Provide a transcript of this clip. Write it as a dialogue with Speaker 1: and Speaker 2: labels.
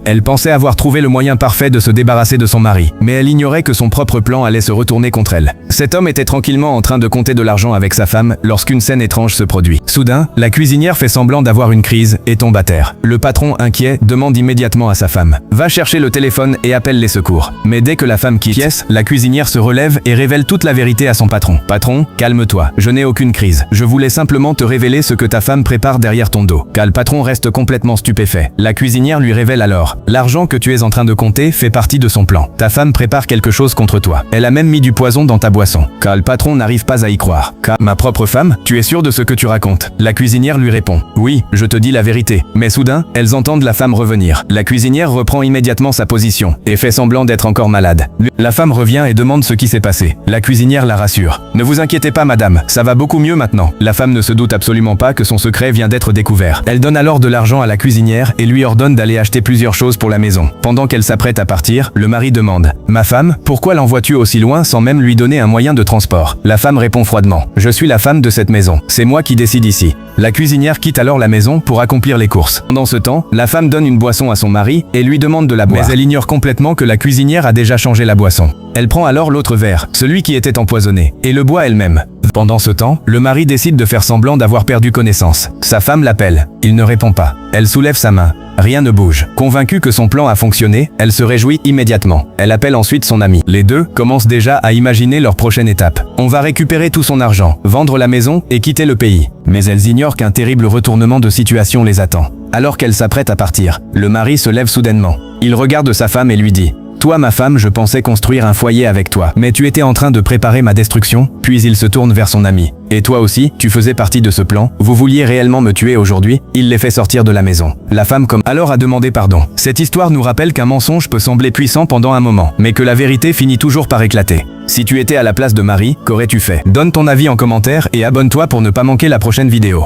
Speaker 1: Elle pensait avoir trouvé le moyen parfait de se débarrasser de son mari, mais elle ignorait que son propre plan allait se retourner contre elle. Cet homme était tranquillement en train de compter de l'argent avec sa femme lorsqu'une scène étrange se produit. Soudain, la cuisinière fait semblant d'avoir une crise et tombe à terre. Le patron, inquiet, demande immédiatement à sa femme: va chercher le téléphone et appelle les secours. Mais dès que la femme quitte la pièce, la cuisinière se relève et révèle toute la vérité à son patron. Patron, calme-toi, je n'ai aucune crise. Je voulais simplement te révéler ce que ta femme prépare derrière ton dos. Car le patron reste complètement stupéfait. La cuisinière lui révèle alors: l'argent que tu es en train de compter fait partie de son plan. Ta femme prépare quelque chose contre toi. Elle a même mis du poison dans ta boisson. Car le patron n'arrive pas à y croire. Car ma propre femme, tu es sûr de ce que tu racontes? La cuisinière lui répond: oui, je te dis la vérité. Mais soudain, elles entendent la femme revenir. La cuisinière reprend immédiatement sa position et fait semblant d'être encore malade. La femme revient et demande ce qui s'est passé. La cuisinière la rassure: ne vous inquiétez pas madame, ça va beaucoup mieux maintenant. La femme ne se doute absolument pas que son secret vient d'être découvert. Elle donne alors de l'argent à la cuisinière et lui ordonne d'aller acheter plusieurs choses pour la maison. Pendant qu'elle s'apprête à partir, le mari demande: ma femme, pourquoi l'envoies-tu aussi loin sans même lui donner un moyen de transport? La femme répond froidement: je suis la femme de cette maison, c'est moi qui décide ici. La cuisinière quitte alors la maison pour accomplir les courses. Pendant ce temps, la femme donne une boisson à son mari et lui demande de la boire. Mais elle ignore complètement que la cuisinière a déjà changé la boisson. Elle prend alors l'autre verre, celui qui était empoisonné, et le boit elle-même. Pendant ce temps, le mari décide de faire semblant d'avoir perdu connaissance. Sa femme l'appelle. Il ne répond pas. Elle soulève sa main. Rien ne bouge. Convaincue que son plan a fonctionné, elle se réjouit immédiatement. Elle appelle ensuite son ami. Les deux commencent déjà à imaginer leur prochaine étape. On va récupérer tout son argent, vendre la maison et quitter le pays. Mais elles ignorent qu'un terrible retournement de situation les attend. Alors qu'elle s'apprête à partir, le mari se lève soudainement. Il regarde sa femme et lui dit: toi, ma femme, je pensais construire un foyer avec toi, mais tu étais en train de préparer ma destruction. Puis il se tourne vers son ami. Et toi aussi, tu faisais partie de ce plan. Vous vouliez réellement me tuer aujourd'hui. Il les fait sortir de la maison. La femme alors a demandé pardon. Cette histoire nous rappelle qu'un mensonge peut sembler puissant pendant un moment, mais que la vérité finit toujours par éclater. Si tu étais à la place de Marie, qu'aurais-tu fait? Donne ton avis en commentaire et abonne-toi pour ne pas manquer la prochaine vidéo.